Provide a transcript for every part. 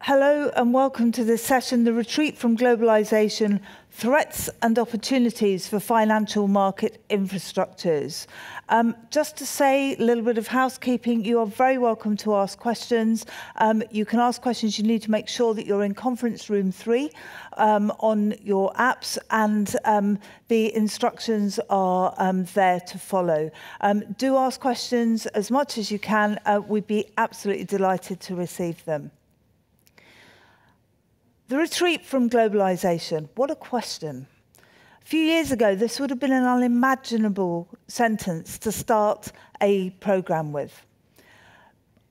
Hello and welcome to this session, The Retreat from Globalisation, Threats and Opportunities for Financial Market Infrastructures. Just to say a little bit of housekeeping, you are very welcome to ask questions. You can ask questions. You need to make sure that you're in conference room 3 on your apps, and the instructions are there to follow. Do ask questions as much as you can. We'd be absolutely delighted to receive them. The retreat from globalisation. What a question. A few years ago, this would have been an unimaginable sentence to start a programme with.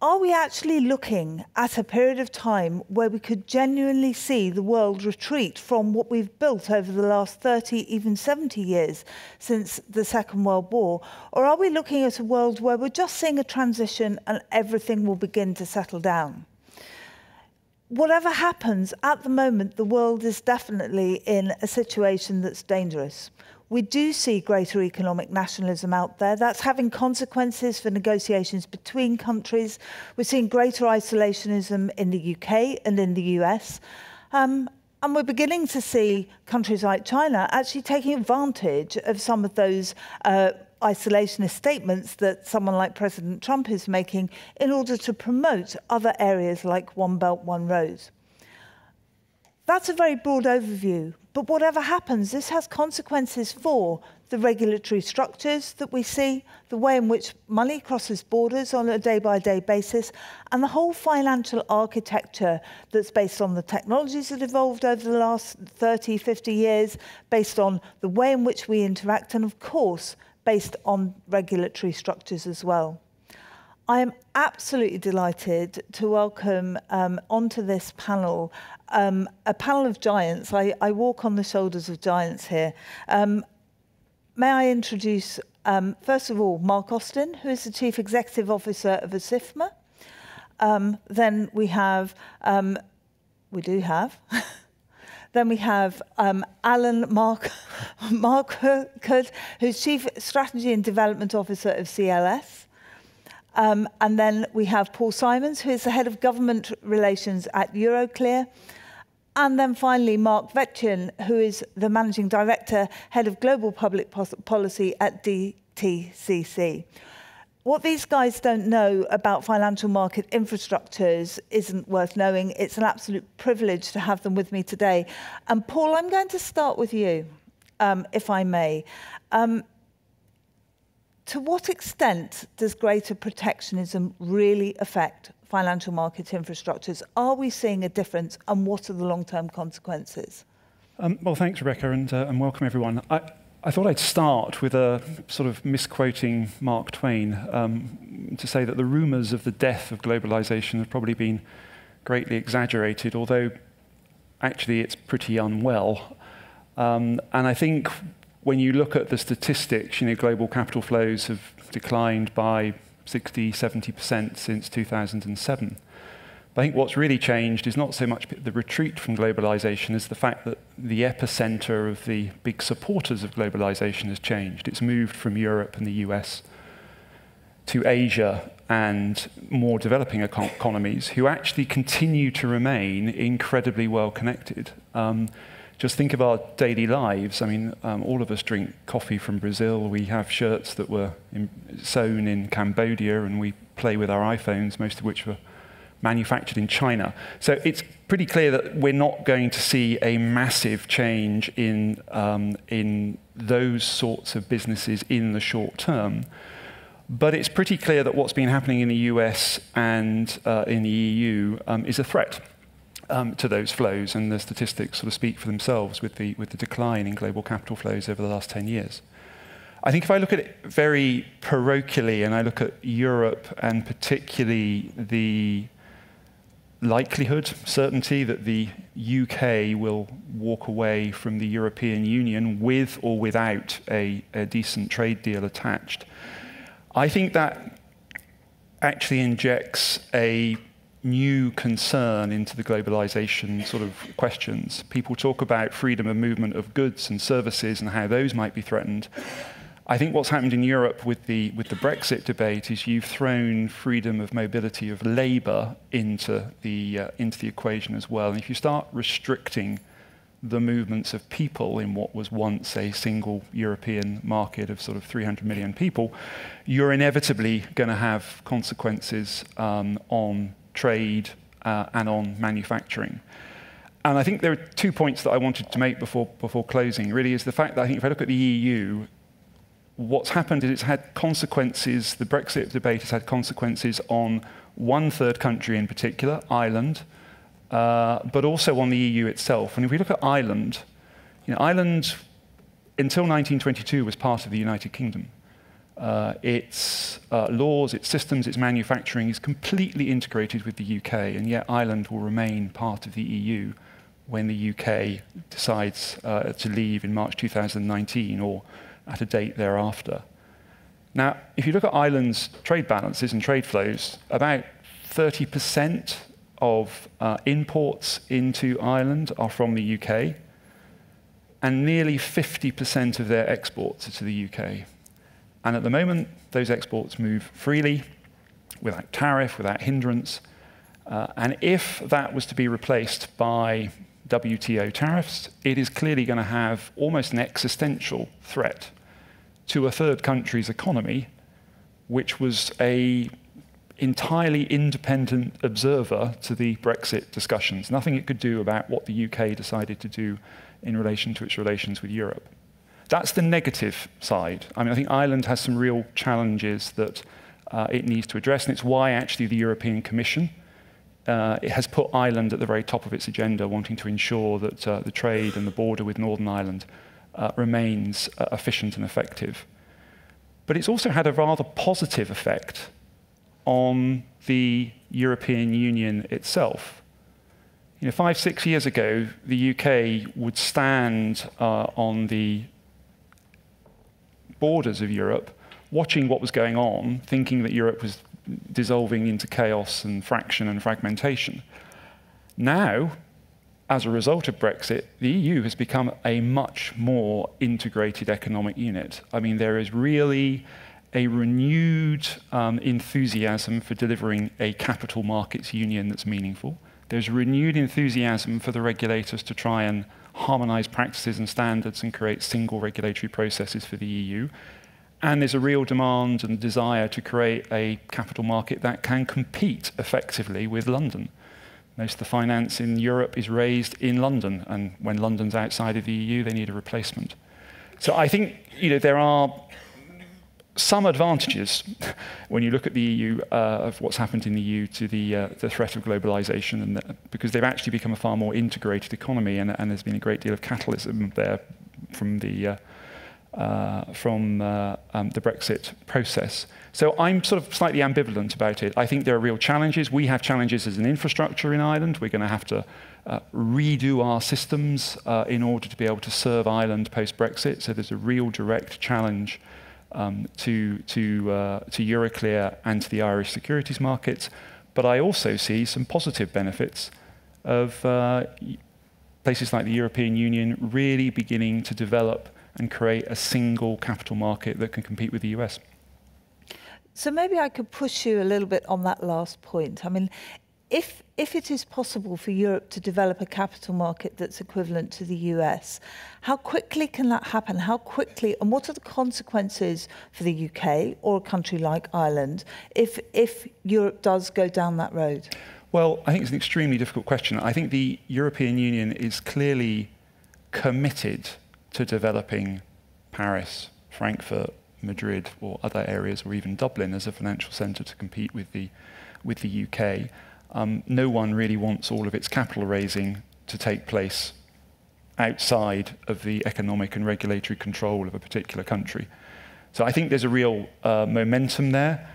Are we actually looking at a period of time where we could genuinely see the world retreat from what we've built over the last 30, even 70 years since the Second World War? Or are we looking at a world where we're just seeing a transition and everything will begin to settle down? Whatever happens, at the moment, the world is definitely in a situation that's dangerous. We do see greater economic nationalism out there. That's having consequences for negotiations between countries. We're seeing greater isolationism in the UK and in the US. And we're beginning to see countries like China actually taking advantage of some of those isolationist statements that someone like President Trump is making in order to promote other areas like One Belt, One Road. That's a very broad overview, but whatever happens, this has consequences for the regulatory structures that we see, the way in which money crosses borders on a day-by-day basis, and the whole financial architecture that's based on the technologies that evolved over the last 30, 50 years, based on the way in which we interact, and of course, based on regulatory structures as well. I am absolutely delighted to welcome onto this panel a panel of giants. I walk on the shoulders of giants here. May I introduce, first of all, Mark Austin, who is the Chief Executive Officer of ASIFMA. Then we have, Then we have Alan Marquardt, who's Chief Strategy and Development Officer of CLS. And then we have Paul Simons, who is the Head of Government Relations at Euroclear. And then finally, Mark Vetchin, who is the Managing Director, Head of Global Public Policy at DTCC. What these guys don't know about financial market infrastructures isn't worth knowing. It's an absolute privilege to have them with me today. And Paul, I'm going to start with you, if I may. To what extent does greater protectionism really affect financial market infrastructures? Are we seeing a difference, and what are the long-term consequences? Well, thanks, Rebecca, and welcome, everyone. I thought I'd start with a sort of misquoting Mark Twain to say that the rumours of the death of globalisation have probably been greatly exaggerated, although actually it's pretty unwell. And I think when you look at the statistics, global capital flows have declined by 60, 70% since 2007. I think what's really changed is not so much the retreat from globalisation as the fact that the epicenter of the big supporters of globalisation has changed. It's moved from Europe and the US to Asia and more developing economies who actually continue to remain incredibly well connected. Just think of our daily lives. I mean, all of us drink coffee from Brazil. We have shirts that were sewn in Cambodia, and we play with our iPhones, most of which were manufactured in China. So it's pretty clear that we're not going to see a massive change in those sorts of businesses in the short term. But it's pretty clear that what's been happening in the US and in the EU is a threat to those flows, and the statistics sort of speak for themselves with the decline in global capital flows over the last 10 years. I think if I look at it very parochially, and I look at Europe and particularly the likelihood, certainty that the UK will walk away from the European Union with or without a decent trade deal attached, I think that actually injects a new concern into the globalization sort of questions. People talk about freedom of movement of goods and services and how those might be threatened. I think what's happened in Europe with the Brexit debate is you've thrown freedom of mobility of labour into the equation as well. And if you start restricting the movements of people in what was once a single European market of sort of 300 million people, you're inevitably going to have consequences on trade and on manufacturing. And I think there are 2 points that I wanted to make before closing, really, is the fact that I think if I look at the EU, what's happened is it's had consequences, the Brexit debate has had consequences on one third country in particular, Ireland, but also on the EU itself. And if we look at Ireland, Ireland, until 1922, was part of the United Kingdom. Its laws, its systems, its manufacturing is completely integrated with the UK, and yet Ireland will remain part of the EU when the UK decides to leave in March 2019 or at a date thereafter. Now, if you look at Ireland's trade balances and trade flows, about 30% of imports into Ireland are from the UK, and nearly 50% of their exports are to the UK. And at the moment, those exports move freely, without tariff, without hindrance. And if that was to be replaced by WTO tariffs, it is clearly going to have almost an existential threat to a third country's economy, which was an entirely independent observer to the Brexit discussions. Nothing it could do about what the UK decided to do in relation to its relations with Europe. That's the negative side. I mean, I think Ireland has some real challenges that it needs to address, and it's why actually the European Commission it has put Ireland at the very top of its agenda, wanting to ensure that the trade and the border with Northern Ireland remains efficient and effective. But it's also had a rather positive effect on the European Union itself. 5, 6 years ago, the UK would stand on the borders of Europe, watching what was going on, thinking that Europe was dissolving into chaos and fraction and fragmentation. Now, as a result of Brexit, the EU has become a much more integrated economic unit. I mean, there is really a renewed enthusiasm for delivering a capital markets union that's meaningful. There's renewed enthusiasm for the regulators to try and harmonize practices and standards and create single regulatory processes for the EU. And there's a real demand and desire to create a capital market that can compete effectively with London. Most of the finance in Europe is raised in London, and when London's outside of the EU, they need a replacement. So I think there are some advantages when you look at the EU of what's happened in the EU to the threat of globalization, and because they've actually become a far more integrated economy, and there's been a great deal of catalyst there from the Brexit process. So I'm sort of slightly ambivalent about it. I think there are real challenges. We have challenges as an infrastructure in Ireland. We're going to have to redo our systems in order to be able to serve Ireland post-Brexit. So there's a real direct challenge to Euroclear and to the Irish securities markets. But I also see some positive benefits of places like the European Union really beginning to develop and create a single capital market that can compete with the US. So maybe I could push you a little bit on that last point. I mean, if it is possible for Europe to develop a capital market that's equivalent to the US, how quickly can that happen? How quickly, and what are the consequences for the UK or a country like Ireland if Europe does go down that road? Well, I think it's an extremely difficult question. I think the European Union is clearly committed to developing Paris, Frankfurt, Madrid, or other areas, or even Dublin as a financial centre to compete with the UK. No one really wants all of its capital raising to take place outside of the economic and regulatory control of a particular country. So I think there's a real momentum there.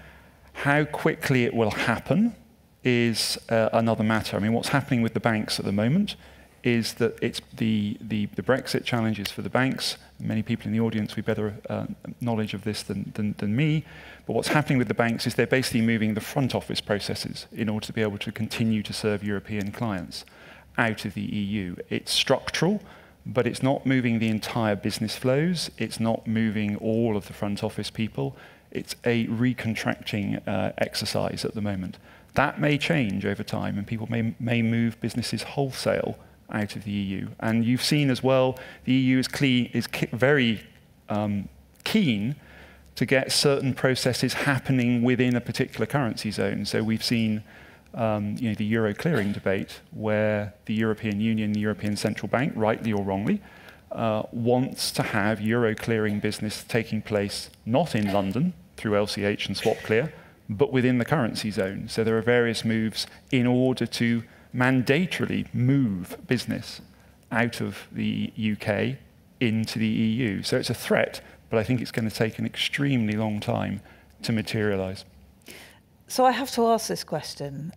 How quickly it will happen is another matter. I mean, what's happening with the banks at the moment is that it's the Brexit challenges for the banks. Many people in the audience with better knowledge of this than me. But what's happening with the banks is they're basically moving the front office processes in order to be able to continue to serve European clients out of the EU. It's structural, but it's not moving the entire business flows. It's not moving all of the front office people. It's a recontracting exercise at the moment. That may change over time, and people may move businesses wholesale out of the EU. And you've seen as well, the EU is very keen to get certain processes happening within a particular currency zone. So we've seen the euro clearing debate, where the European Union, the European Central Bank, rightly or wrongly, wants to have euro clearing business taking place not in London through LCH and SwapClear, but within the currency zone. So there are various moves in order to mandatorily move business out of the UK into the EU. So it's a threat, but I think it's going to take an extremely long time to materialise. So I have to ask this question.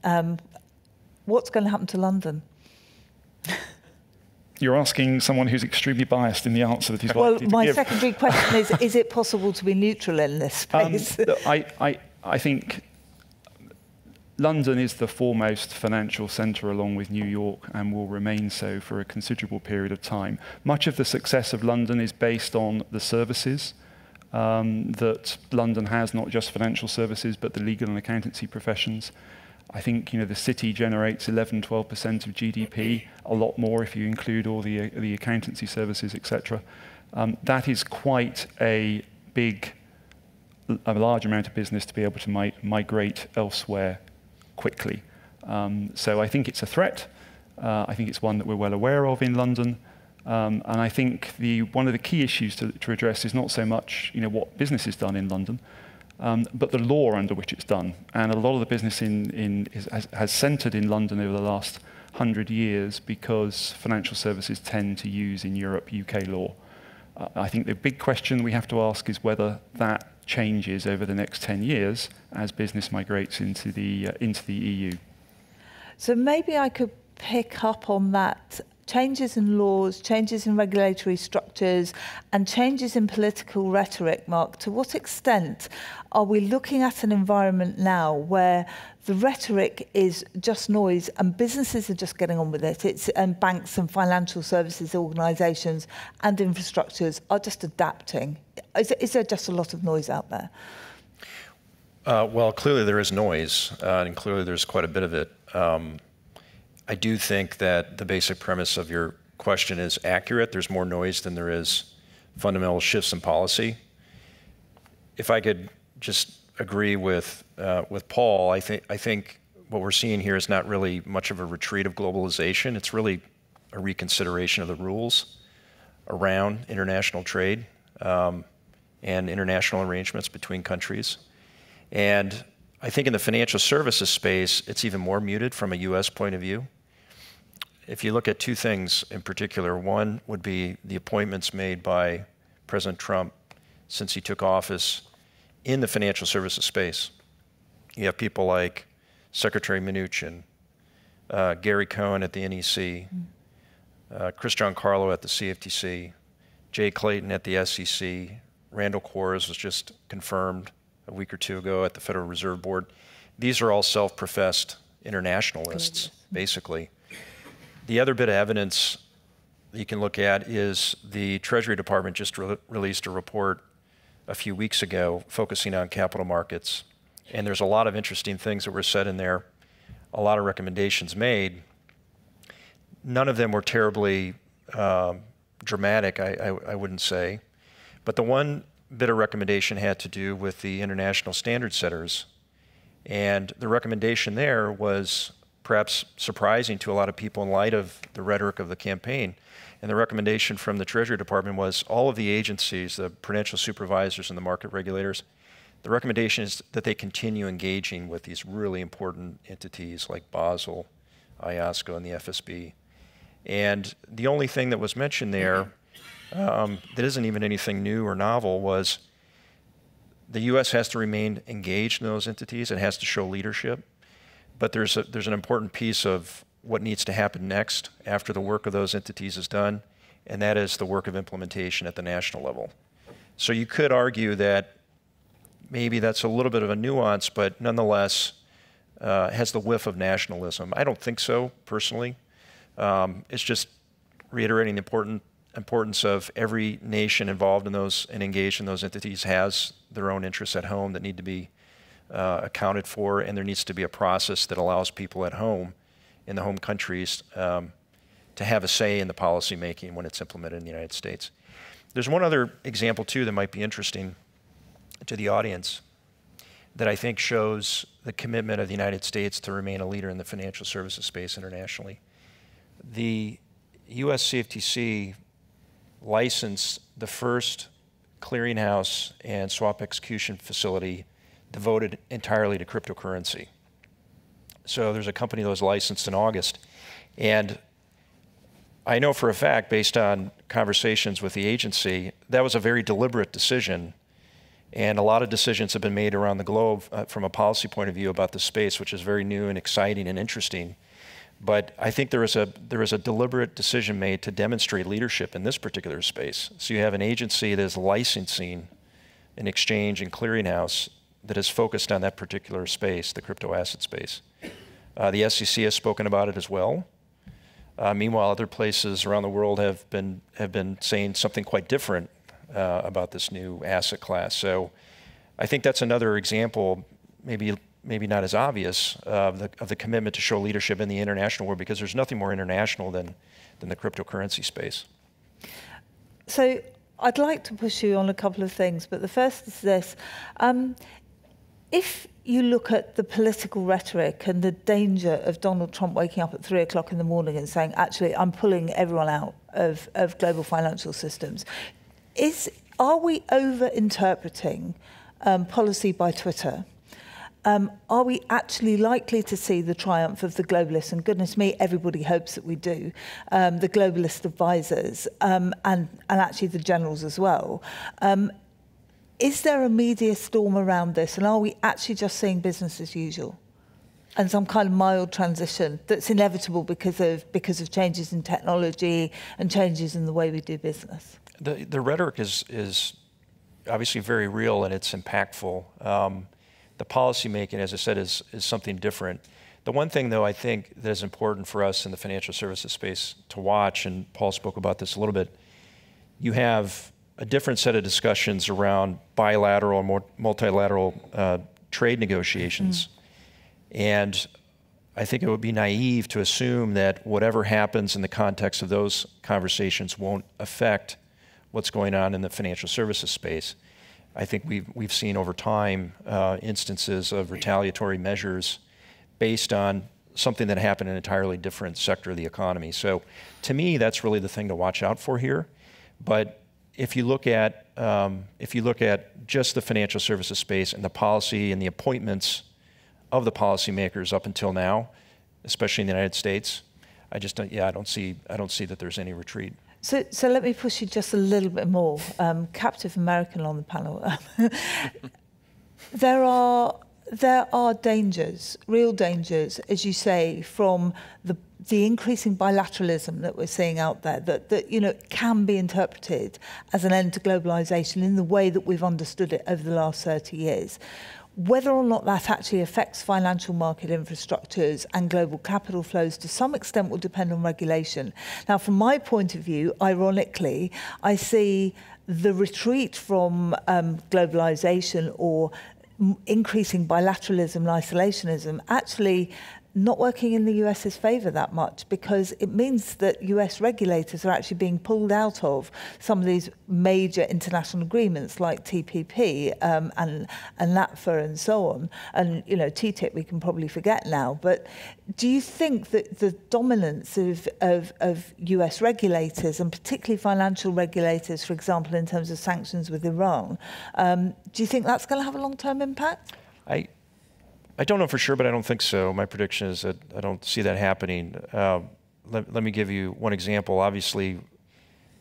What's going to happen to London? You're asking someone who's extremely biased in the answer that he's likely to give. Well, my secondary question is it possible to be neutral in this space? I think London is the foremost financial centre along with New York, and will remain so for a considerable period of time. Much of the success of London is based on the services that London has, not just financial services, but the legal and accountancy professions. I think the city generates 11–12% of GDP, a lot more if you include all the accountancy services, etc. That is quite a large amount of business to be able to migrate elsewhere quickly. So I think it's a threat. I think it's one that we're well aware of in London. And I think one of the key issues to address is not so much what business is done in London, but the law under which it's done. And a lot of the business has centred in London over the last 100 years because financial services tend to use in Europe UK law. I think the big question we have to ask is whether that changes over the next 10 years as business migrates into the EU. So maybe I could pick up on that. Changes in laws, changes in regulatory structures, and changes in political rhetoric, Mark. To what extent are we looking at an environment now where the rhetoric is just noise and businesses are just getting on with it? And banks and financial services organisations and infrastructures are just adapting. Is there just a lot of noise out there? Well, clearly there is noise, and clearly there's quite a bit of it. I do think that the basic premise of your question is accurate. There's more noise than there is fundamental shifts in policy. If I could just agree with Paul, I think what we're seeing here is not really much of a retreat of globalization. It's really a reconsideration of the rules around international trade and international arrangements between countries. And I think in the financial services space, it's even more muted from a US point of view. If you look at two things in particular, one would be the appointments made by President Trump since he took office in the financial services space. You have people like Secretary Mnuchin, Gary Cohn at the NEC, Chris Giancarlo at the CFTC, Jay Clayton at the SEC, Randall Kors was just confirmed a week or two ago at the Federal Reserve Board. These are all self-professed internationalists, basically. The other bit of evidence that you can look at is the Treasury Department just released a report a few weeks ago focusing on capital markets. And there's a lot of interesting things that were said in there, a lot of recommendations made. None of them were terribly dramatic, I wouldn't say. But the one bit of recommendation had to do with the international standard setters. And the recommendation there was perhaps surprising to a lot of people in light of the rhetoric of the campaign. And the recommendation from the Treasury Department was all of the agencies, the prudential supervisors and the market regulators, the recommendation is that they continue engaging with these really important entities like Basel, IOSCO, and the FSB. And the only thing that was mentioned there that isn't even anything new or novel was the U.S. has to remain engaged in those entities. It has to show leadership. But there's an important piece of what needs to happen next after the work of those entities is done, and that is the work of implementation at the national level. So you could argue that maybe that's a little bit of a nuance, but nonetheless has the whiff of nationalism. I don't think so, personally. It's just reiterating the importance of every nation involved in those and engaged in those entities has their own interests at home that need to be accounted for, and there needs to be a process that allows people at home, in the home countries, to have a say in the policy making when it's implemented in the United States. There's one other example too that might be interesting to the audience that I think shows the commitment of the United States to remain a leader in the financial services space internationally. The US CFTC licensed the first clearinghouse and swap execution facility devoted entirely to cryptocurrency. So there's a company that was licensed in August, and I know for a fact, based on conversations with the agency, that was a very deliberate decision, and a lot of decisions have been made around the globe from a policy point of view about the space, which is very new and exciting and interesting. But I think there is a deliberate decision made to demonstrate leadership in this particular space. So you have an agency that is licensing an exchange and clearinghouse that is focused on that particular space, the crypto asset space. The SEC has spoken about it as well. Meanwhile, other places around the world have been saying something quite different about this new asset class. So I think that's another example, maybe not as obvious, of the commitment to show leadership in the international world, because there's nothing more international than the cryptocurrency space. So I'd like to push you on a couple of things, but the first is this. If you look at the political rhetoric and the danger of Donald Trump waking up at 3 o'clock in the morning and saying, actually, I'm pulling everyone out of global financial systems, are we over-interpreting policy by Twitter? Are we actually likely to see the triumph of the globalists? And goodness me, everybody hopes that we do. The globalist advisors and actually the generals as well. Is there a media storm around this, and are we actually just seeing business as usual and some kind of mild transition that's inevitable because of changes in technology and changes in the way we do business? The rhetoric is obviously very real and it's impactful. The policy making, as I said, is something different. The one thing, though, I think that is important for us in the financial services space to watch, and Paul spoke about this a little bit, you have a different set of discussions around bilateral and multilateral trade negotiations. And I think it would be naive to assume that whatever happens in the context of those conversations won't affect what's going on in the financial services space. I think we've seen over time instances of retaliatory measures based on something that happened in an entirely different sector of the economy. So to me, that's really the thing to watch out for here. But if you look at just the financial services space and the policy and the appointments of the policymakers up until now, especially in the United States, I don't see that there's any retreat. So let me push you just a little bit more. Captive American on the panel. There are dangers, real dangers, as you say, from the increasing bilateralism that we're seeing out there that can be interpreted as an end to globalization in the way that we've understood it over the last 30 years. Whether or not that actually affects financial market infrastructures and global capital flows to some extent will depend on regulation. Now, from my point of view, ironically, I see the retreat from globalization or increasing bilateralism and isolationism actually not working in the US's favour that much, because it means that US regulators are actually being pulled out of some of these major international agreements like TPP and NAFTA and so on. And TTIP we can probably forget now. But do you think that the dominance of US regulators, and particularly financial regulators, for example, in terms of sanctions with Iran, do you think that's going to have a long-term impact? I don't know for sure, but I don't think so. My prediction is that I don't see that happening. Let me give you one example. Obviously,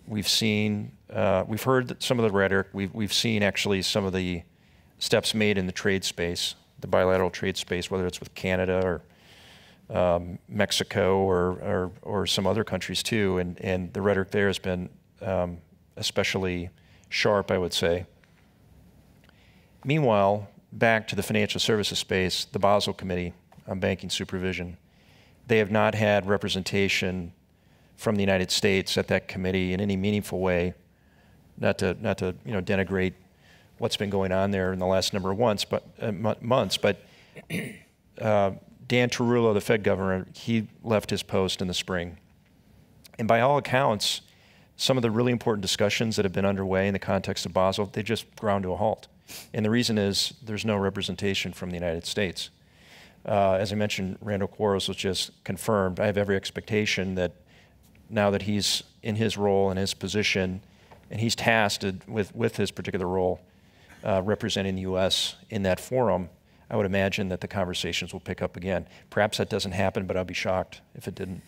we've heard some of the rhetoric. We've seen actually some of the steps made in the trade space, the bilateral trade space, whether it's with Canada or Mexico or some other countries too. And the rhetoric there has been especially sharp, I would say. Meanwhile, back to the financial services space, the Basel Committee on Banking Supervision, they have not had representation from the United States at that committee in any meaningful way. Not to denigrate what's been going on there in the last number of months, but Dan Tarullo, the Fed governor, he left his post in the spring. And by all accounts, some of the really important discussions that have been underway in the context of Basel, they just ground to a halt. And the reason is there's no representation from the United States. As I mentioned, Randall Quarles was just confirmed. I have every expectation that now that he's in his role and his position, and he's tasked with his particular role, representing the U.S. in that forum, I would imagine that the conversations will pick up again. Perhaps that doesn't happen, but I'll be shocked if it didn't.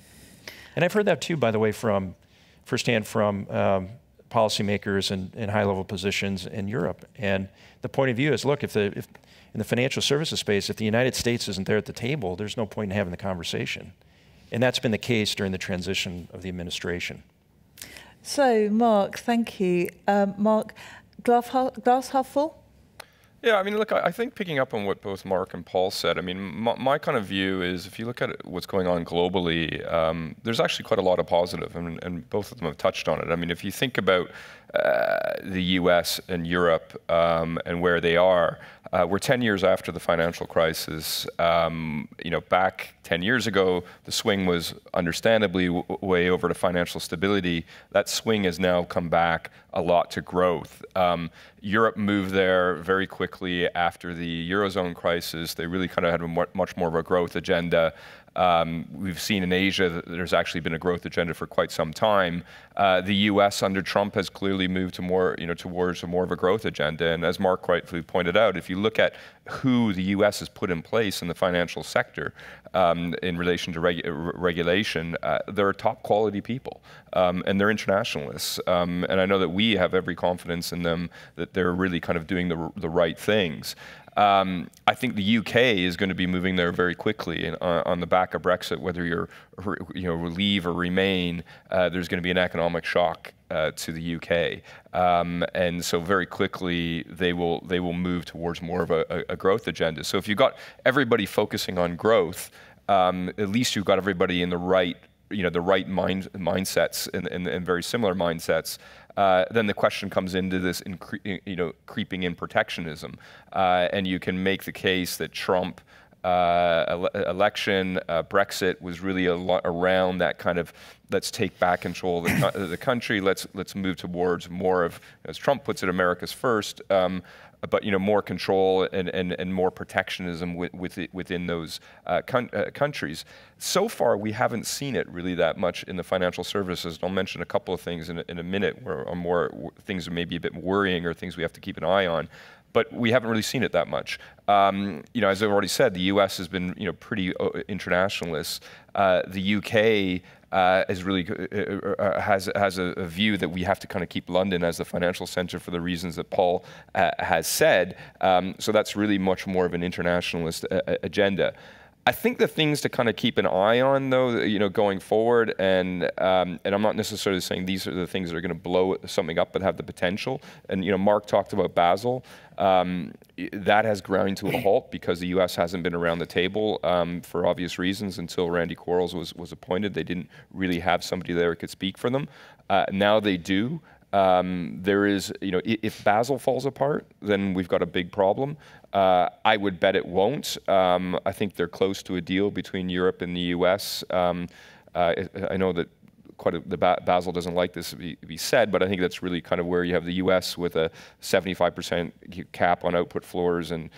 And I've heard that too, by the way, firsthand from policymakers in high-level positions in Europe. And the point of view is, look, if in the financial services space, if the United States isn't there at the table, there's no point in having the conversation. And that's been the case during the transition of the administration. So, Mark, thank you. Mark, glass half full? Yeah, I mean, look, I think picking up on what both Mark and Paul said, I mean, my kind of view is if you look at what's going on globally, there's actually quite a lot of positive, and both of them have touched on it. I mean, if you think about the US and Europe and where they are, we're 10 years after the financial crisis. Back 10 years ago, the swing was understandably way over to financial stability. That swing has now come back a lot to growth. Europe moved there very quickly after the Eurozone crisis. They really kind of had a much more of a growth agenda. We've seen in Asia that there's actually been a growth agenda for quite some time. The U.S. under Trump has clearly moved to more, towards more of a growth agenda. And as Mark rightfully pointed out, if you look at who the U.S. has put in place in the financial sector in relation to regulation, they're top quality people, and they're internationalists. And I know that we have every confidence in them that they're really kind of doing the right things. I think the UK is going to be moving there very quickly, and on the back of Brexit, whether you're leave or remain, there's going to be an economic shock to the UK, and so very quickly they will move towards more of a growth agenda. So if you've got everybody focusing on growth, at least you've got everybody in the right mindsets and very similar mindsets. Then the question comes into this, creeping in protectionism, and you can make the case that Trump election, Brexit was really around that kind of let's take back control of the country. Let's move towards more of, as Trump puts it, America's first. But more control and more protectionism within those countries. So far, we haven't seen it really that much in the financial services. And I'll mention a couple of things in a minute, where are more things that may be a bit worrying or things we have to keep an eye on. But we haven't really seen it that much. As I've already said, the U.S. has been pretty internationalist. The UK is really has a view that we have to kind of keep London as the financial center for the reasons that Paul has said. So that's really much more of an internationalist agenda. I think the things to kind of keep an eye on, though, going forward, and I'm not necessarily saying these are the things that are going to blow something up, but have the potential. And Mark talked about Basel. That has ground to a halt because the U.S. hasn't been around the table for obvious reasons until Randy Quarles was appointed. They didn't really have somebody there who could speak for them. Now they do. There is, if Basel falls apart, then we've got a big problem. I would bet it won't. I think they're close to a deal between Europe and the U.S. I know that Basel doesn't like this to be said, but I think that's really kind of where you have the U.S. with a 75% cap on output floors and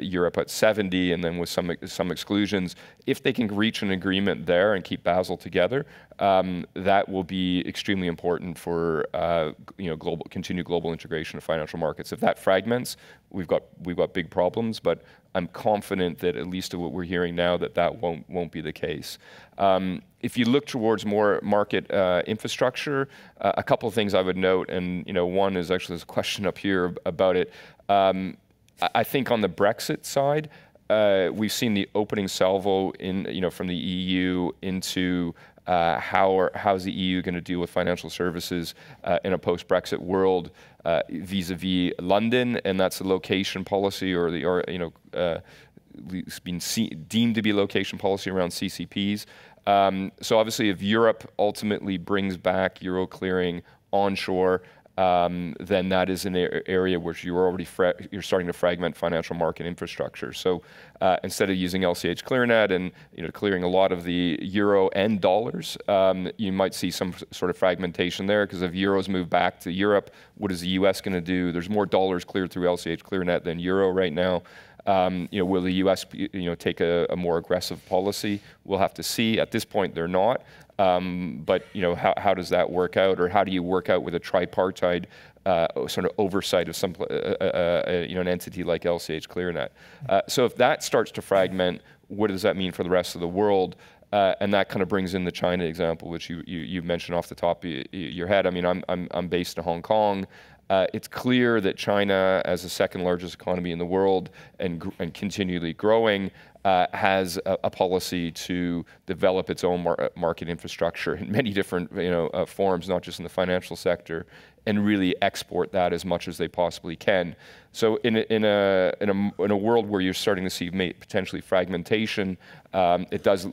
Europe at 70, and then with some exclusions. If they can reach an agreement there and keep Basel together, that will be extremely important for continued global integration of financial markets. If that fragments, we've got big problems. But I'm confident that, at least to what we're hearing now, that won't be the case. If you look towards more market infrastructure, a couple of things I would note, and one is actually there's a question up here about it. I think on the Brexit side, we've seen the opening salvo from the EU into how's the EU going to deal with financial services in a post-Brexit world vis-a-vis London, and that's the location policy it's been deemed to be location policy around CCPs. So obviously, if Europe ultimately brings back euro clearing onshore, then that is an area where you're starting to fragment financial market infrastructure. So instead of using LCH ClearNet and clearing a lot of the euro and dollars, you might see some sort of fragmentation there, because if euros move back to Europe, what is the US going to do? There's more dollars cleared through LCH ClearNet than euro right now. Will the U.S. take a more aggressive policy? We'll have to see. At this point, they're not. But how does that work out, or how do you work out with a tripartite sort of oversight of some an entity like LCH ClearNet? So if that starts to fragment, what does that mean for the rest of the world? And that kind of brings in the China example, which you mentioned off the top of your head. I mean, I'm based in Hong Kong. It's clear that China, as the second largest economy in the world and continually growing, has a policy to develop its own market infrastructure in many different forms, not just in the financial sector, and really export that as much as they possibly can. So in a world where you're starting to see potentially fragmentation, it does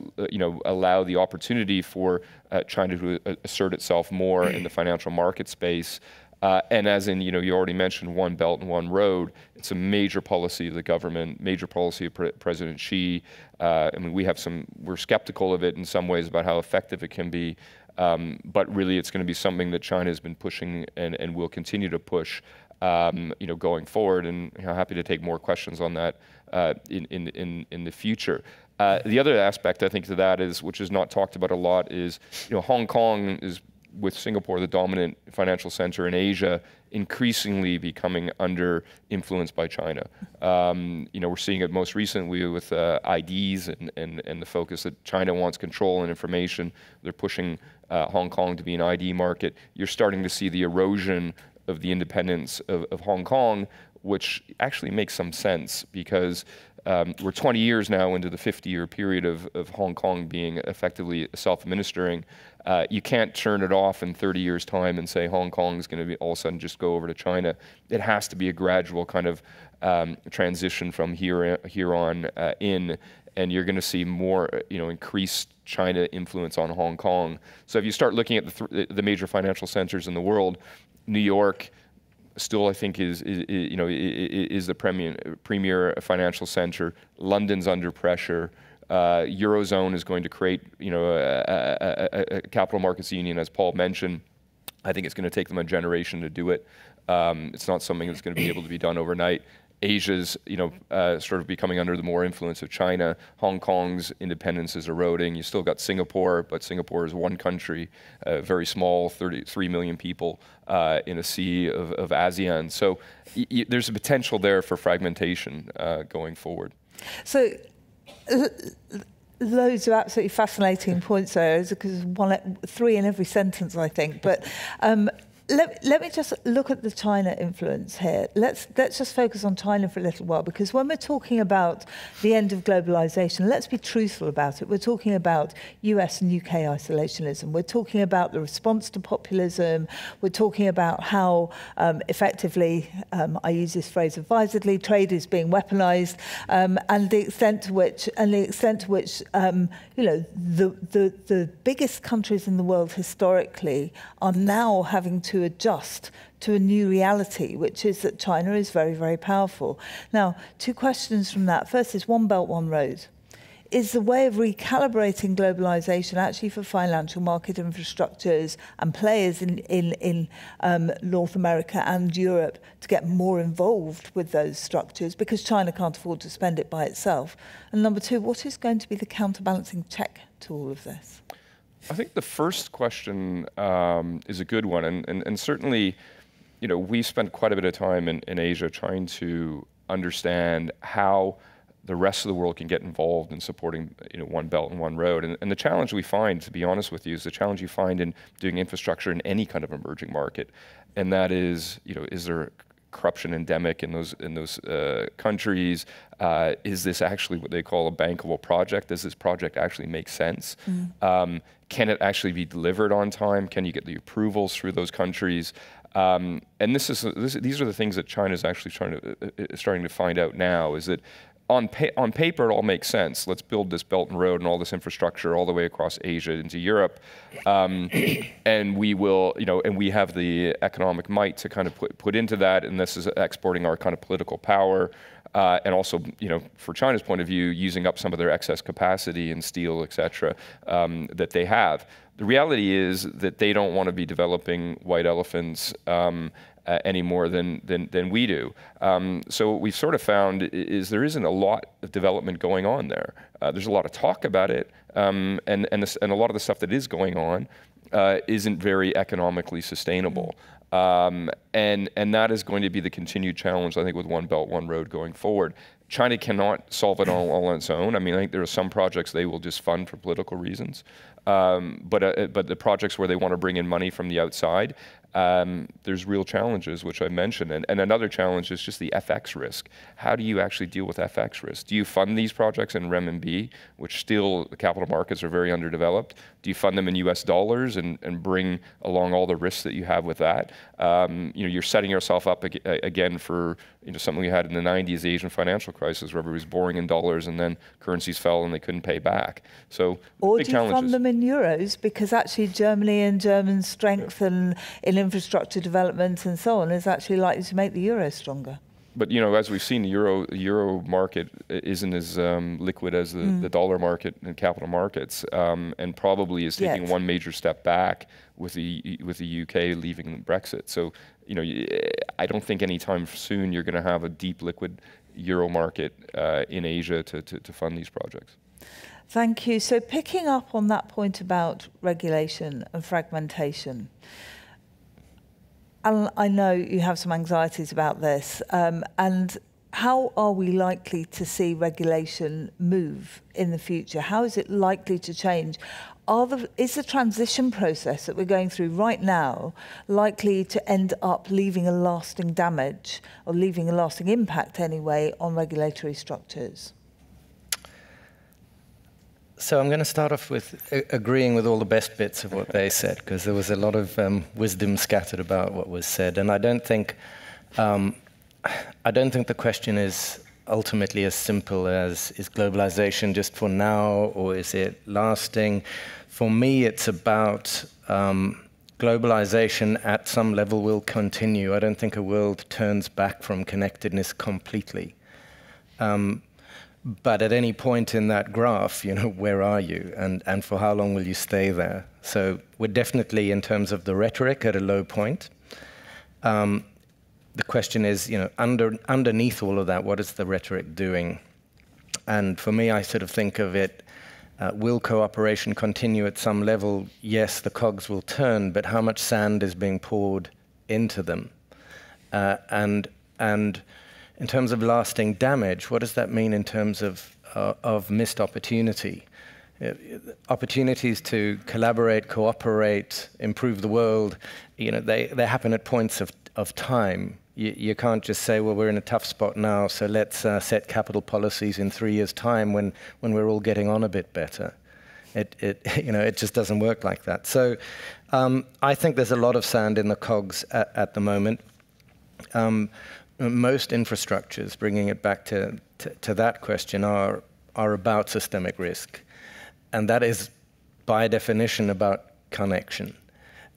allow the opportunity for China to assert itself more in the financial market space. And as in, you already mentioned One Belt and One Road. It's a major policy of the government, major policy of President Xi. I mean, we're skeptical of it in some ways about how effective it can be. But really, it's going to be something that China has been pushing and will continue to push, going forward. And happy to take more questions on that in the future. The other aspect, I think, to that is, which is not talked about a lot, is Hong Kong is, with Singapore, the dominant financial center in Asia, increasingly becoming under influence by China. We're seeing it most recently with IDs and the focus that China wants control and information. They're pushing Hong Kong to be an ID market. You're starting to see the erosion of the independence of Hong Kong, which actually makes some sense, because we're 20 years now into the 50-year period of Hong Kong being effectively self-administering. You can't turn it off in 30 years' time and say Hong Kong is going to be all of a sudden just go over to China. It has to be a gradual kind of transition from here on in, and you're going to see more increased China influence on Hong Kong. So if you start looking at the major financial centers in the world, New York still, I think, is the premier financial center. London's under pressure. Eurozone is going to create, a capital markets union, as Paul mentioned. I think it's going to take them a generation to do it. It's not something that's going to be able to be done overnight. Asia's, sort of becoming under the more influence of China. Hong Kong's independence is eroding. You still got Singapore, but Singapore is one country, very small, 33 million people in a sea of ASEAN. So there's a potential there for fragmentation going forward. So loads of absolutely fascinating points there, because 3 in every sentence, I think. But let me just look at the China influence here. Let's just focus on China for a little while, because when we're talking about the end of globalization, let's be truthful about it. We're talking about US and UK isolationism. We're talking about the response to populism. We're talking about how effectively, I use this phrase advisedly, trade is being weaponized, and the extent to which, the biggest countries in the world historically are now having to adjust to a new reality, which is that China is very, very powerful. Now, 2 questions from that. First is One Belt, One Road. Is the way of recalibrating globalization actually for financial market infrastructures and players in North America and Europe to get more involved with those structures, because China can't afford to spend it by itself? And number 2, what is going to be the counterbalancing check to all of this? I think the first question is a good one, and certainly, we spent quite a bit of time in Asia trying to understand how the rest of the world can get involved in supporting One Belt and One Road. And the challenge we find, to be honest with you, is the challenge you find in doing infrastructure in any kind of emerging market, and that is, is there corruption endemic in those countries? Is this actually what they call a bankable project? Does this project actually make sense? Can it actually be delivered on time? Can you get the approvals through those countries? And these are the things that China is actually starting to find out now, is that on paper, it all makes sense. Let's build this Belt and Road and all this infrastructure all the way across Asia into Europe, and we will, and we have the economic might to kind of put into that. And this is exporting our kind of political power, and also, for China's point of view, using up some of their excess capacity in steel, et cetera, that they have. The reality is that they don't want to be developing white elephants any more than we do. So what we've sort of found is there isn't a lot of development going on there. There's a lot of talk about it, and a lot of the stuff that is going on isn't very economically sustainable. And that is going to be the continued challenge, I think, with One Belt, One Road going forward. China cannot solve it all on its own. I mean, I think there are some projects they will just fund for political reasons. But the projects where they want to bring in money from the outside, there's real challenges, which I mentioned. And another challenge is just the FX risk. How do you actually deal with FX risk? Do you fund these projects in renminbi, which still the capital markets are very underdeveloped? Do you fund them in US dollars and bring along all the risks that you have with that? You're setting yourself up again for something we had in the 90s, the Asian financial crisis, where everybody was borrowing in dollars and then currencies fell and they couldn't pay back. So or big do you challenges. fund them in euros? Because actually Germany and German strength and in infrastructure development and so on is actually likely to make the euro stronger. But as we've seen, the euro market isn't as liquid as the dollar market and capital markets, and probably is taking one major step back with the UK leaving Brexit. So I don't think anytime soon you're going to have a deep liquid euro market in Asia to fund these projects. Thank you. So picking up on that point about regulation and fragmentation, and I know you have some anxieties about this, and how are we likely to see regulation move in the future? How is it likely to change? Is the transition process that we're going through right now likely to end up leaving a lasting damage, or leaving a lasting impact anyway, on regulatory structures? So I'm going to start off with agreeing with all the best bits of what they said, because there was a lot of wisdom scattered about what was said, and I don't think the question is ultimately as simple as, is globalization just for now or is it lasting? For me, it's about globalization at some level will continue. I don't think a world turns back from connectedness completely. But at any point in that graph, where are you? And for how long will you stay there? So we're definitely, in terms of the rhetoric, at a low point. The question is, underneath all of that, what is the rhetoric doing? And for me, I sort of think of it, will cooperation continue at some level? Yes, the cogs will turn, but how much sand is being poured into them? And in terms of lasting damage, what does that mean in terms of missed opportunity? Opportunities to collaborate, cooperate, improve the world, they happen at points of time. You can't just say, well, we're in a tough spot now, so let's set capital policies in 3 years' time when we're all getting on a bit better. It just doesn't work like that. So I think there's a lot of sand in the cogs at the moment. Most infrastructures, bringing it back to that question, are about systemic risk. And that is, by definition, about connection.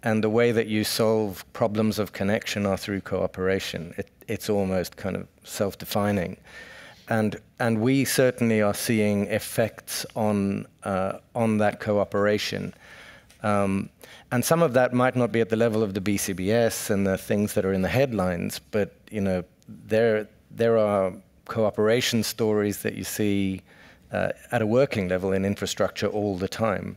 And the way that you solve problems of connection are through cooperation. It's almost kind of self-defining. And we certainly are seeing effects on that cooperation. And some of that might not be at the level of the BCBS and the things that are in the headlines, but there are cooperation stories that you see at a working level in infrastructure all the time.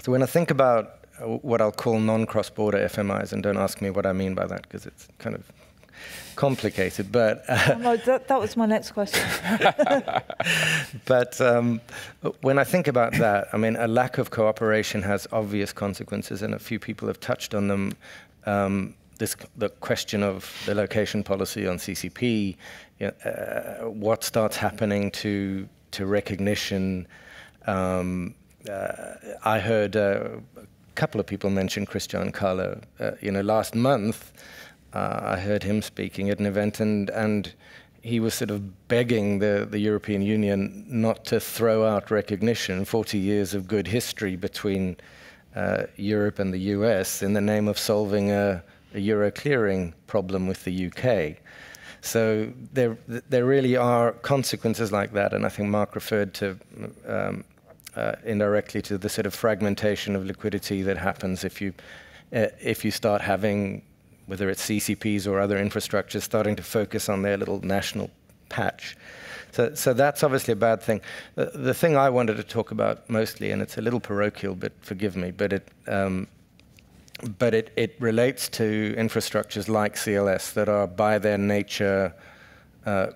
So when I think about what I'll call non-cross-border FMIs, and don't ask me what I mean by that because it's kind of complicated, but... No, that was my next question. But when I think about that, I mean, a lack of cooperation has obvious consequences, and a few people have touched on them. The question of the location policy on CCP, what starts happening to recognition. I heard a couple of people mention Christian Carlo. Last month, I heard him speaking at an event, and he was sort of begging the European Union not to throw out recognition, 40 years of good history between Europe and the US in the name of solving a euro clearing problem with the UK. So there really are consequences like that, and I think Mark referred to indirectly to the sort of fragmentation of liquidity that happens if you start having, whether it's CCPs or other infrastructures, starting to focus on their little national patch. So that's obviously a bad thing. The thing I wanted to talk about mostly, and it's a little parochial, but forgive me, but it relates to infrastructures like CLS that are by their nature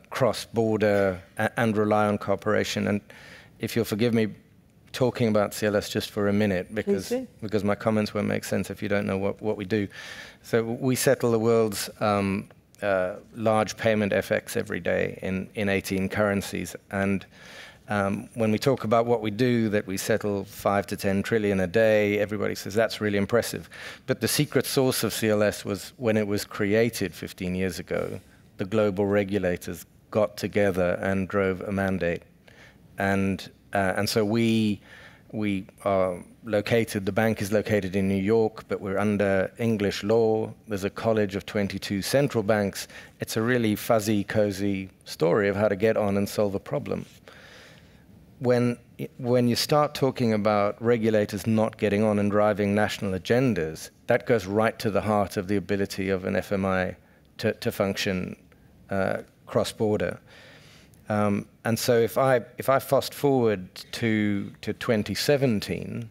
cross-border and rely on cooperation. And if you'll forgive me talking about CLS just for a minute, because my comments won't make sense if you don't know what we do. So we settle the world's large payment FX every day in 18 currencies. And when we talk about what we do, that we settle 5 to 10 trillion a day, everybody says that's really impressive. But the secret sauce of CLS was when it was created 15 years ago, the global regulators got together and drove a mandate. And so we are located, the bank is located in New York, but we're under English law. There's a college of 22 central banks. It's a really fuzzy, cozy story of how to get on and solve a problem. When you start talking about regulators not getting on and driving national agendas, that goes right to the heart of the ability of an FMI to function cross-border. And so if I fast forward to 2017,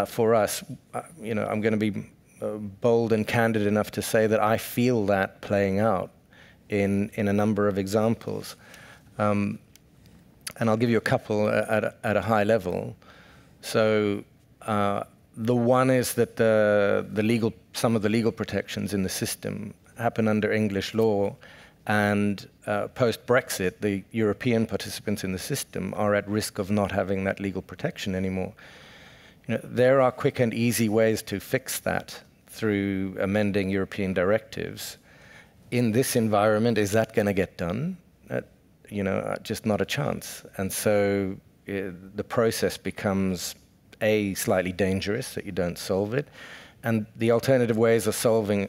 for us, I'm going to be bold and candid enough to say that I feel that playing out in a number of examples. And I'll give you a couple at a high level. So the one is that some of the legal protections in the system happen under English law, and post-Brexit, the European participants in the system are at risk of not having that legal protection anymore. There are quick and easy ways to fix that through amending European directives. In this environment, is that going to get done? Just not a chance. And so the process becomes, A, slightly dangerous, that you don't solve it, and the alternative ways of solving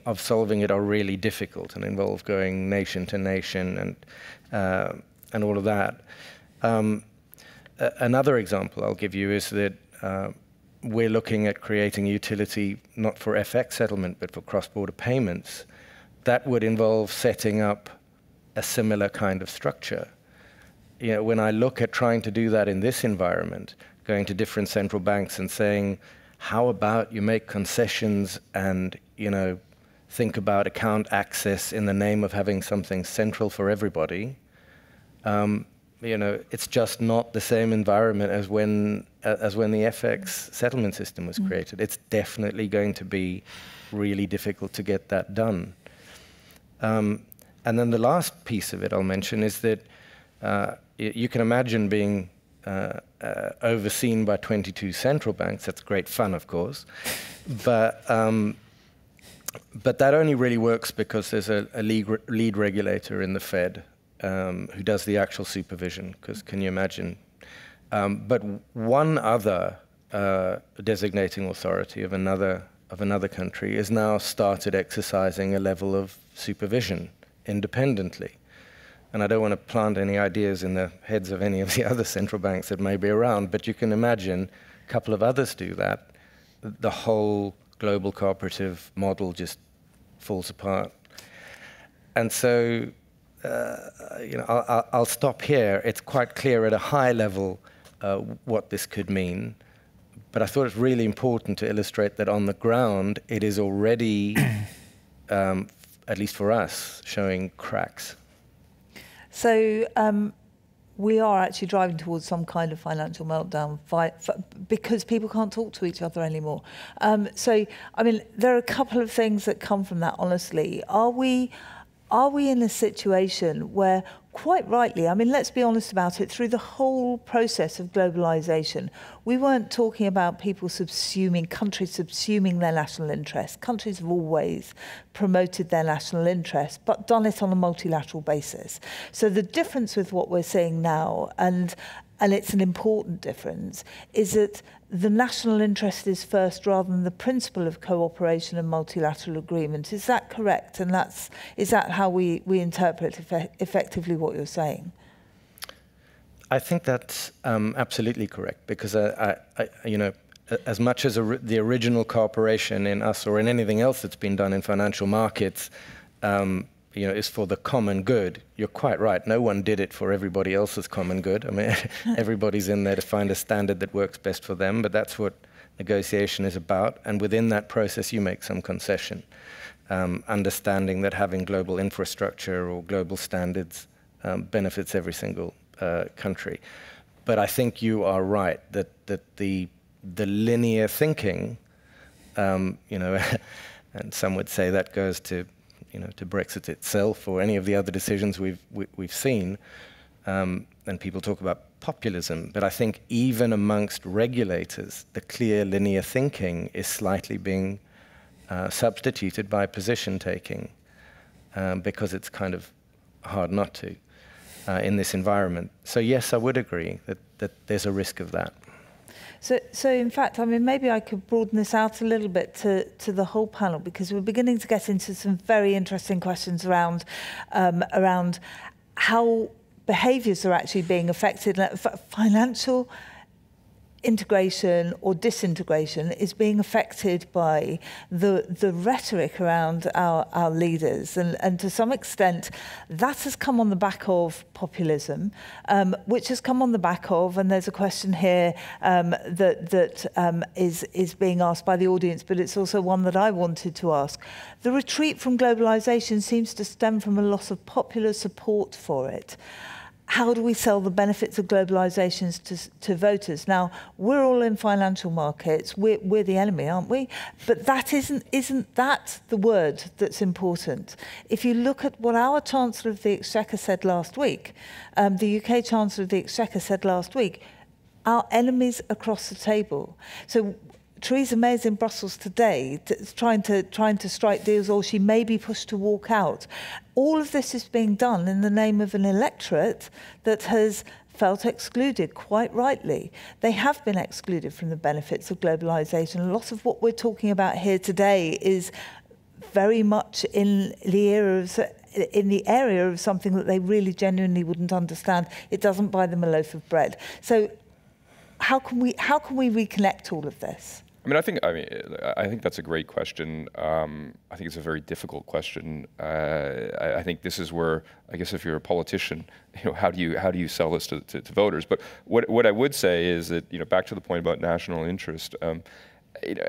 it are really difficult and involve going nation to nation and all of that. Another example I'll give you is that we're looking at creating utility not for FX settlement but for cross-border payments. That would involve setting up a similar kind of structure. When I look at trying to do that in this environment, going to different central banks and saying, how about you make concessions and, think about account access in the name of having something central for everybody? It's just not the same environment as when the FX settlement system was created. It's definitely going to be really difficult to get that done. And then the last piece of it I'll mention is that you can imagine being overseen by 22 central banks. That's great fun, of course. But that only really works because there's a lead regulator in the Fed who does the actual supervision, because can you imagine? But one other designating authority of another country has now started exercising a level of supervision independently. And I don't want to plant any ideas in the heads of any of the other central banks that may be around, but you can imagine a couple of others do that. The whole global cooperative model just falls apart. And so, I'll stop here. It's quite clear at a high level what this could mean. But I thought it's really important to illustrate that on the ground, it is already, at least for us, showing cracks. So we are actually driving towards some kind of financial meltdown because people can't talk to each other anymore. There are a couple of things that come from that, honestly. Are we are we in a situation where, quite rightly, I mean, let's be honest about it, through the whole process of globalisation, we weren't talking about people subsuming, countries subsuming their national interests. Countries have always promoted their national interests, but done it on a multilateral basis. So the difference with what we're seeing now, and it's an important difference, is that the national interest is first rather than the principle of cooperation and multilateral agreement. Is that correct? And is that how we interpret effectively what you're saying? I think that's absolutely correct, because you know, as much as the original cooperation in us or in anything else that's been done in financial markets, you know, is for the common good. You're quite right. No one did it for everybody else's common good. I mean, everybody's in there to find a standard that works best for them, but that's what negotiation is about. And within that process, you make some concession, understanding that having global infrastructure or global standards benefits every single country. But I think you are right that the linear thinking, you know, and some would say that goes to, you know, to Brexit itself or any of the other decisions we've seen, and people talk about populism, but I think even amongst regulators, the clear linear thinking is slightly being substituted by position taking, because it's kind of hard not to in this environment. So yes, I would agree that there's a risk of that. So in fact, I mean, maybe I could broaden this out a little bit to the whole panel, because we're beginning to get into some very interesting questions around how behaviours are actually being affected. Financial integration or disintegration is being affected by the rhetoric around our leaders, and to some extent that has come on the back of populism, which has come on the back of, and there's a question here that is being asked by the audience, but it's also one that I wanted to ask. The retreat from globalisation seems to stem from a loss of popular support for it. How do we sell the benefits of globalisation to voters? Now, we're all in financial markets. We're the enemy, aren't we? But that isn't that the word that's important? If you look at what our Chancellor of the Exchequer said last week, the UK Chancellor of the Exchequer said last week, our enemies across the table. So Theresa May is in Brussels today trying to strike deals, or she may be pushed to walk out. All of this is being done in the name of an electorate that has felt excluded, quite rightly. They have been excluded from the benefits of globalisation. A lot of what we're talking about here today is very much in the area of something that they really genuinely wouldn't understand. It doesn't buy them a loaf of bread. So how can we reconnect all of this? I think that's a great question. I think it's a very difficult question. I think this is where, I guess, if you're a politician, you know, how do you sell this to voters? But what I would say is that, you know, back to the point about national interest. You know,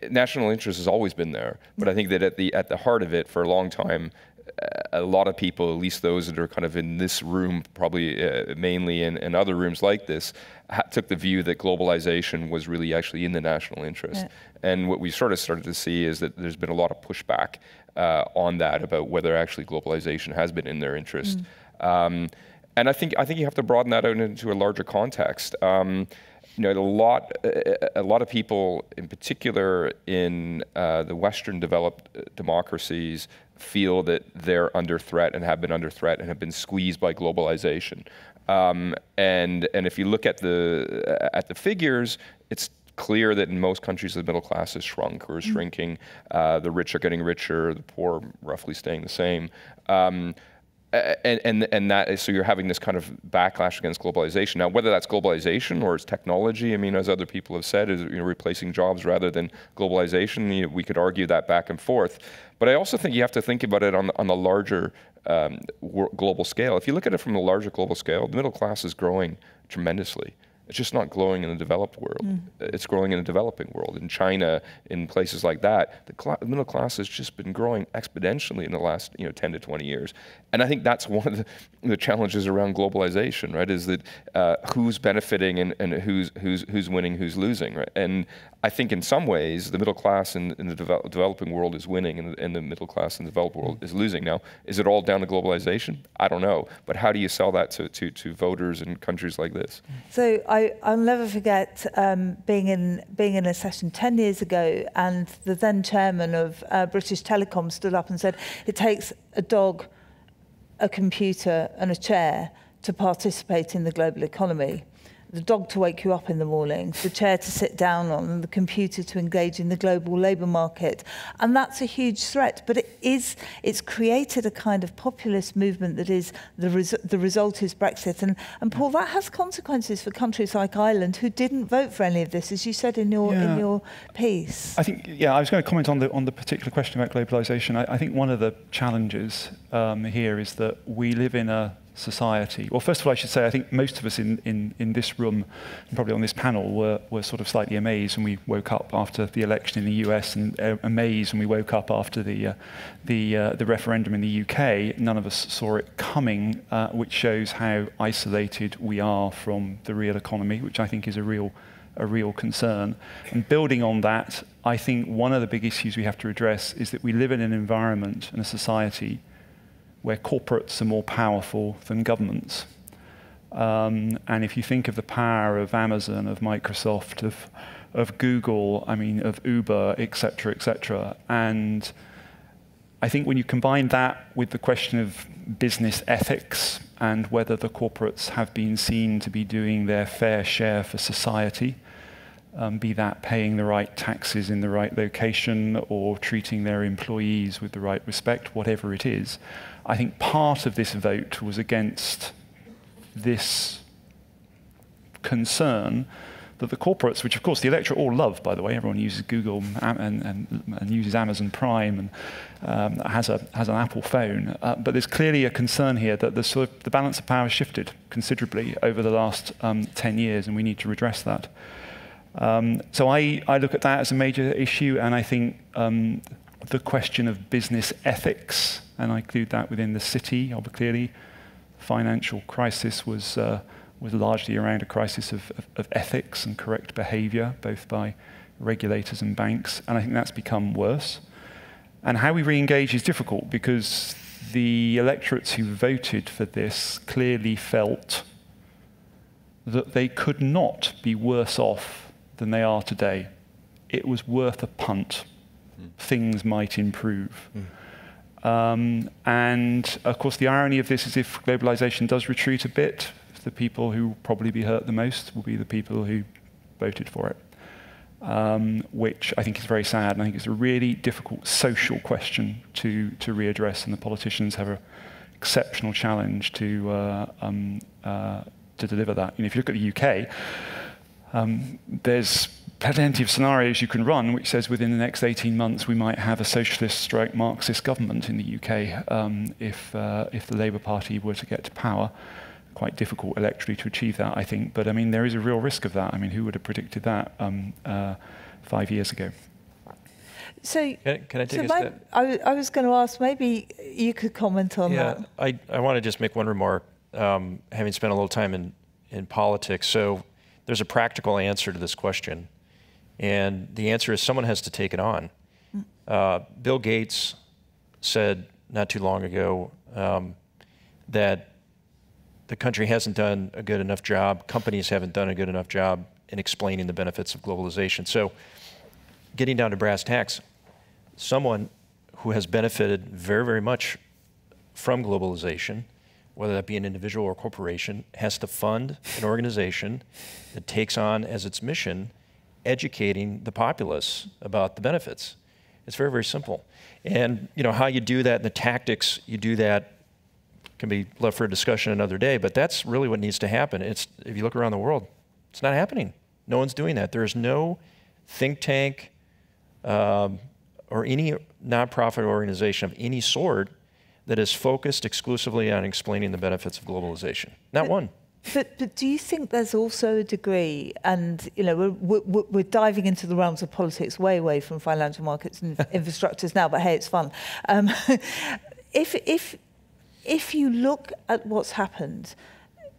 national interest has always been there, but I think that at the heart of it, for a long time, a lot of people, at least those that are kind of in this room, probably mainly in other rooms like this, took the view that globalization was really actually in the national interest. Yeah. And what we sort of started to see is that there's been a lot of pushback on that about whether actually globalization has been in their interest. And I think you have to broaden that out into a larger context. You know, a lot of people, in particular in the Western developed democracies, feel that they're under threat and have been under threat and have been squeezed by globalization. And if you look at the figures, it's clear that in most countries the middle class has shrunk or is shrinking. The rich are getting richer, the poor roughly staying the same. And that is, so you're having this kind of backlash against globalization. Now, whether that's globalization or it's technology, I mean, as other people have said, is, you know, replacing jobs rather than globalization. You know, we could argue that back and forth. But I also think you have to think about it on the larger global scale. If you look at it from the larger global scale, the middle class is growing tremendously. It's just not growing in the developed world. It's growing in the developing world. In China, in places like that, the middle class has just been growing exponentially in the last 10 to 20 years. And I think that's one of the challenges around globalization, right? Is that who's benefiting and who's winning, who's losing, right? And I think in some ways the middle class in the developing world is winning, and the middle class in the developed world is losing. Now, is it all down to globalization? I don't know. But how do you sell that to voters in countries like this? So I'll never forget being in a session 10 years ago, and the then chairman of British Telecom stood up and said, it takes a dog, a computer and a chair to participate in the global economy. The dog to wake you up in the morning, the chair to sit down on, and the computer to engage in the global labour market. And that's a huge threat, but it's created a kind of populist movement that is, the result is Brexit. And Paul, that has consequences for countries like Ireland who didn't vote for any of this, as you said in your piece. I think, I was going to comment on the particular question about globalisation. I think one of the challenges here is that we live in a society. Well, first of all, I should say I think most of us in this room, and probably on this panel, were sort of slightly amazed when we woke up after the election in the US, and amazed when we woke up after the referendum in the UK. None of us saw it coming, which shows how isolated we are from the real economy, which I think is a real concern. And building on that, I think one of the big issues we have to address is that we live in an environment and a society where corporates are more powerful than governments. And if you think of the power of Amazon, of Microsoft, of Google, of Uber, et cetera, and I think when you combine that with the question of business ethics and whether the corporates have been seen to be doing their fair share for society, be that paying the right taxes in the right location or treating their employees with the right respect, whatever it is, I think part of this vote was against this concern that the corporates, which of course the electorate all love, by the way, everyone uses Google and uses Amazon Prime and has an Apple phone, but there's clearly a concern here that the balance of power has shifted considerably over the last 10 years, and we need to redress that. So I look at that as a major issue, and I think the question of business ethics, and I include that within the city, clearly, financial crisis was largely around a crisis of ethics and correct behaviour, both by regulators and banks, and I think that's become worse. And how we re-engage is difficult because the electorates who voted for this clearly felt that they could not be worse off than they are today. It was worth a punt. Things might improve. And of course the irony of this is if globalization does retreat a bit, the people who will probably be hurt the most will be the people who voted for it, which I think is very sad, and I think it's a really difficult social question to readdress, and the politicians have an exceptional challenge to deliver that. If you look at the UK, there's plenty of scenarios you can run which says within the next 18 months we might have a socialist/Marxist government in the UK if the Labour Party were to get to power. Quite difficult electorally to achieve that, I think, but there is a real risk of that. Who would have predicted that 5 years ago? Can I take a step? I was going to ask, maybe you could comment on that. I want to just make one remark, having spent a little time in politics. So there's a practical answer to this question, and the answer is someone has to take it on. Bill Gates said not too long ago that the country hasn't done a good enough job, companies haven't done a good enough job in explaining the benefits of globalization. So getting down to brass tacks, someone who has benefited very, very much from globalization, whether that be an individual or corporation, has to fund an organization that takes on as its mission educating the populace about the benefits. It's very, very simple. And how you do that and the tactics you do that can be left for a discussion another day, but that's really what needs to happen. If you look around the world, it's not happening. No one's doing that. There is no think tank or any nonprofit organization of any sort that is focused exclusively on explaining the benefits of globalization. Not one. But do you think there's also a degree, and we're diving into the realms of politics way away from financial markets and infrastructures now, but hey, it's fun. If you look at what's happened,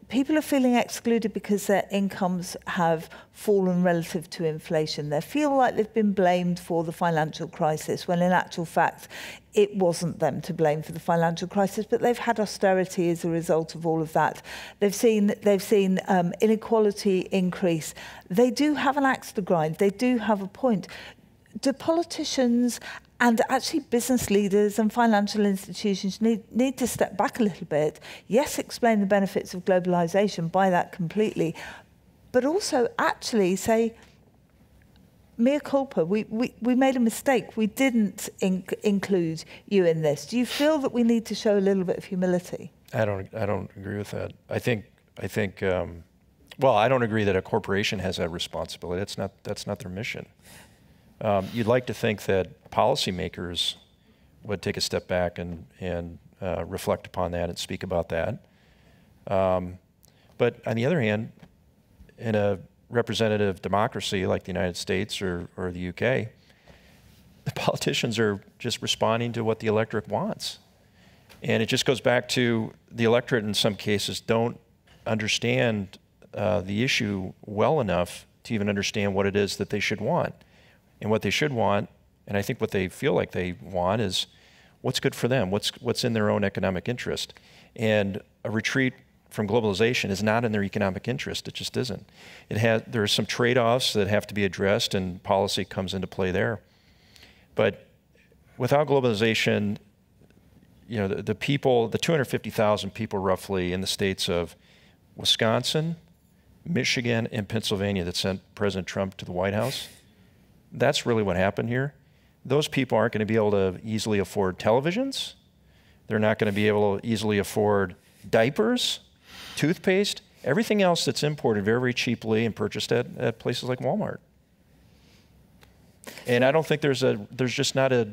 people are feeling excluded because their incomes have fallen relative to inflation. They feel like they've been blamed for the financial crisis, when in actual fact, it wasn't them to blame for the financial crisis, but they've had austerity as a result of all of that. They've seen inequality increase. They do have an axe to grind. They do have a point. Do politicians and actually business leaders and financial institutions need to step back a little bit? Yes, explain the benefits of globalisation, buy that completely, but also actually say, mea culpa, we made a mistake. We didn't include you in this. Do you feel that we need to show a little bit of humility? I don't agree with that. I think well, I don't agree that a corporation has that responsibility. That's not their mission. You'd like to think that policymakers would take a step back and reflect upon that and speak about that. But on the other hand, in a representative democracy like the United States or the UK, the politicians are just responding to what the electorate wants. And it just goes back to the electorate in some cases don't understand the issue well enough to even understand what it is that they should want. And what they should want, and I think what they feel like they want, is what's good for them, what's in their own economic interest. And a retreat from globalization is not in their economic interest. It just isn't. There are some trade-offs that have to be addressed, and policy comes into play there. But without globalization, the people, the 250,000 people roughly in the states of Wisconsin, Michigan, and Pennsylvania that sent President Trump to the White House, that's really what happened here. Those people aren't going to be able to easily afford televisions. They're not going to be able to easily afford diapers, toothpaste, everything else that's imported very, very cheaply and purchased at places like Walmart. And I don't think there's just not a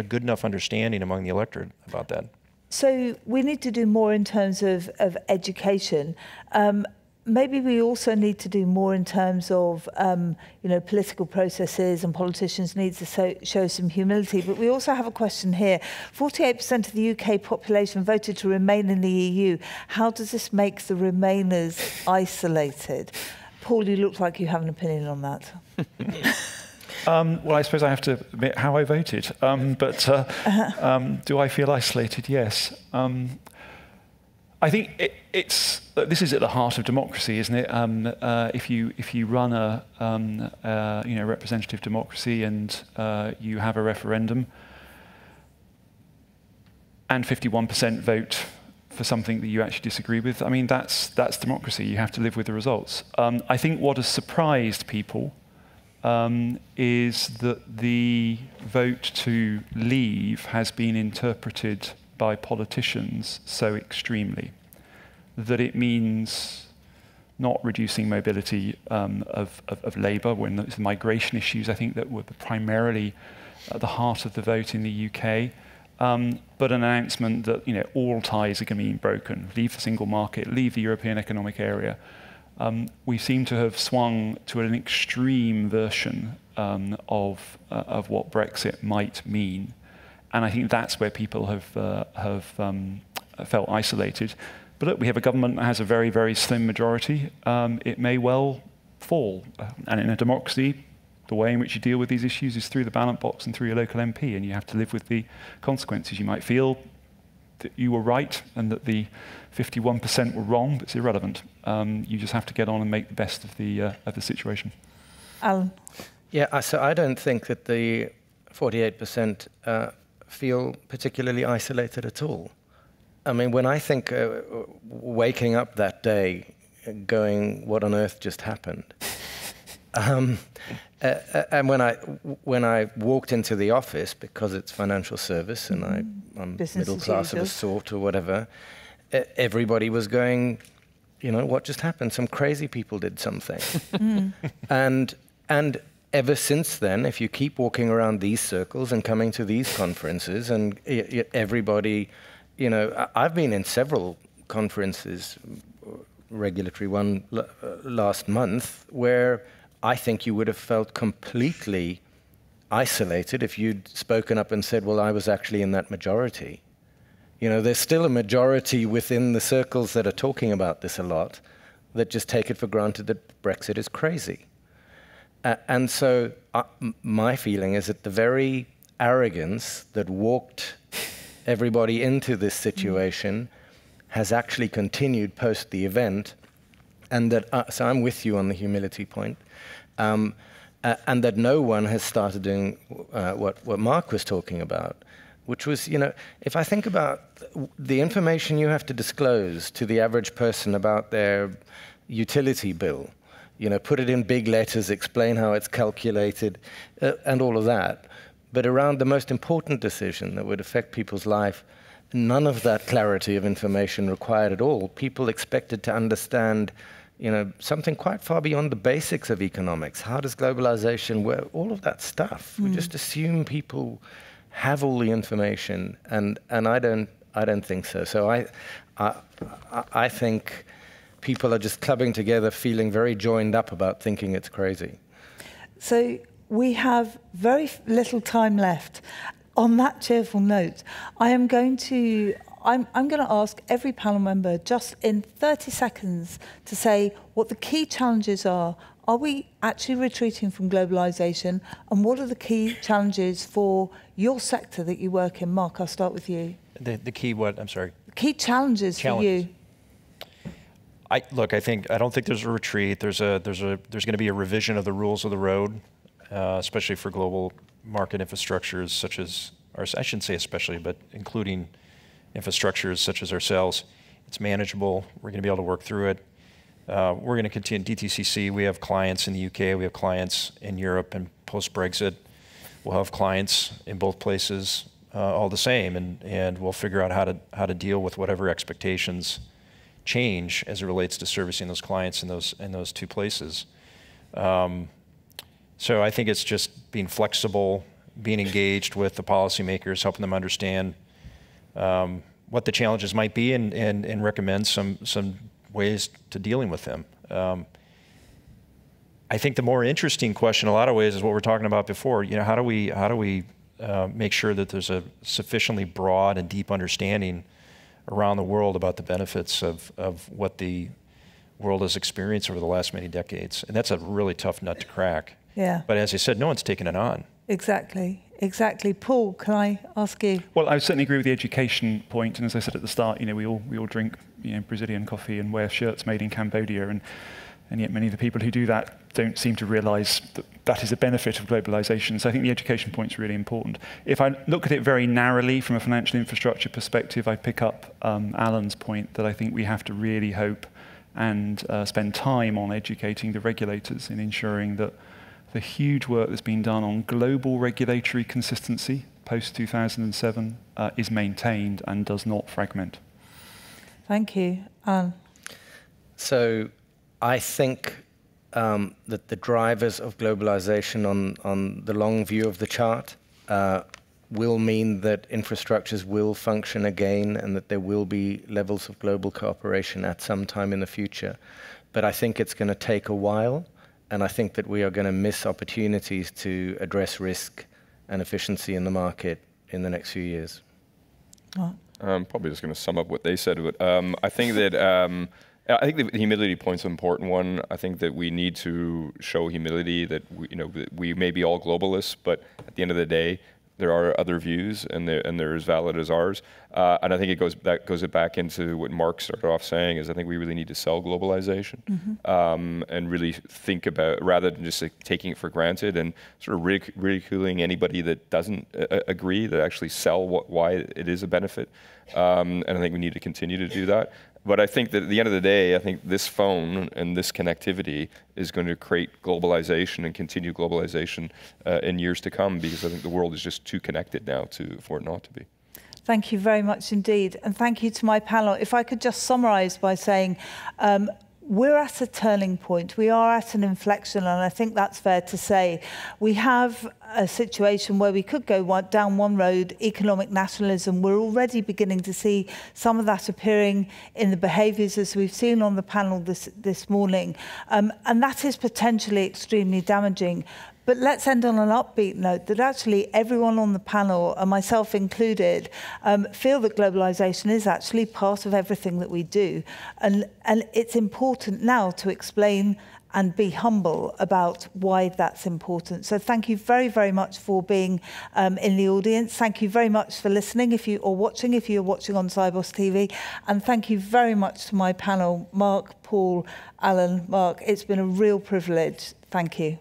good enough understanding among the electorate about that. So we need to do more in terms of education. Maybe we also need to do more in terms of, political processes, and politicians need to show some humility. But we also have a question here. 48% of the UK population voted to remain in the EU. How does this make the Remainers isolated? Paul, you look like you have an opinion on that. Well, I suppose I have to admit how I voted. Do I feel isolated? Yes. I think this is at the heart of democracy, isn't it? If you run a representative democracy and you have a referendum, and 51% vote for something that you actually disagree with, I mean that's democracy. You have to live with the results. I think what has surprised people is that the vote to leave has been interpreted by politicians so extremely that it means not reducing mobility of labour, when it's the migration issues, I think, that were primarily at the heart of the vote in the UK, but an announcement that all ties are going to be broken, leave the single market, leave the European Economic Area. We seem to have swung to an extreme version of what Brexit might mean. And I think that's where people have felt isolated. But look, we have a government that has a very, very slim majority. It may well fall. And in a democracy, the way in which you deal with these issues is through the ballot box and through your local MP, and you have to live with the consequences. You might feel that you were right and that the 51% were wrong, but it's irrelevant. You just have to get on and make the best of the situation. Alan? Yeah, so I don't think that the 48% feel particularly isolated at all. I mean, when I think waking up that day going, what on earth just happened? And when I walked into the office, because it's financial service and I'm middle class of a sort or whatever, everybody was going, what just happened? Some crazy people did something. And ever since then, if you keep walking around these circles and coming to these conferences, and everybody, I've been in several conferences regulatory one last month, where I think you would have felt completely isolated if you'd spoken up and said, well, I was actually in that majority. You know, there's still a majority within the circles that are talking about this a lot that just take it for granted that Brexit is crazy. And so my feeling is that the very arrogance that walked everybody into this situation has actually continued post the event, and that, so I'm with you on the humility point, and that no one has started doing what Mark was talking about, which was, you know, if I think about the information you have to disclose to the average person about their utility bill, you know, put it in big letters, explain how it's calculated, and all of that. But around the most important decision that would affect people's life, none of that clarity of information required at all. People expected to understand, you know, something quite far beyond the basics of economics. How does globalization work? All of that stuff. We just assume people have all the information, and I don't think so. So I think people are just clubbing together, feeling very joined up about thinking it's crazy. So we have very little time left. On that cheerful note, I'm going to ask every panel member just in 30 seconds to say what the key challenges are. Are we actually retreating from globalisation? And what are the key challenges for your sector that you work in? Mark, I'll start with you. The key what? I'm sorry. Key challenges for you. I don't think there's a retreat. There's going to be a revision of the rules of the road, especially for global market infrastructures such as ours. I shouldn't say especially, but including infrastructures such as ourselves. It's manageable. We're going to be able to work through it. We're going to continue DTCC. We have clients in the UK. We have clients in Europe, and post-Brexit, we'll have clients in both places, all the same, and we'll figure out how to deal with whatever expectations change as it relates to servicing those clients in those two places. So I think it's just being flexible, being engaged with the policymakers, helping them understand what the challenges might be, and recommend some ways to dealing with them. I think the more interesting question, in a lot of ways, is what we're talking about before. You know, how do we make sure that there's a sufficiently broad and deep understanding around the world about the benefits of what the world has experienced over the last many decades? And that's a really tough nut to crack. Yeah. But as I said, no one's taken it on. Exactly. Paul, can I ask you? Well, I certainly agree with the education point, and as I said at the start, you know, we all drink, you know, Brazilian coffee and wear shirts made in Cambodia, and yet many of the people who do that don't seem to realise that that is a benefit of globalisation. So I think the education point is really important. If I look at it very narrowly from a financial infrastructure perspective, I pick up Alan's point that I think we have to really hope and spend time on educating the regulators in ensuring that the huge work that's been done on global regulatory consistency post-2007 is maintained and does not fragment. Thank you. So I think that the drivers of globalization on the long view of the chart will mean that infrastructures will function again, and that there will be levels of global cooperation at some time in the future. But I think it's going to take a while. And I think that we are going to miss opportunities to address risk and efficiency in the market in the next few years. I'm probably just going to sum up what they said. But I think that the humility point's an important one. I think that we need to show humility, that we may be all globalists, but at the end of the day, there are other views, and they're as valid as ours. And I think that goes back into what Mark started off saying, is I think we really need to sell globalization, and really think about, rather than just taking it for granted and sort of ridiculing anybody that doesn't agree, that actually sell why it is a benefit. And I think we need to continue to do that. But I think that at the end of the day, I think this phone and this connectivity is going to create globalization and continue globalization in years to come, because I think the world is just too connected now for it not to be. Thank you very much indeed. And thank you to my panel. If I could just summarise by saying, we're at a turning point. We are at an inflection, and I think that's fair to say. We have a situation where we could go down one road, economic nationalism. We're already beginning to see some of that appearing in the behaviours, as we've seen on the panel this morning. And that is potentially extremely damaging. But let's end on an upbeat note that actually everyone on the panel, and myself included, feel that globalisation is actually part of everything that we do. And it's important now to explain and be humble about why that's important. So thank you very, very much for being in the audience. Thank you very much for listening if you're watching on Cybos TV. And thank you very much to my panel, Mark, Paul, Alan, Mark. It's been a real privilege. Thank you.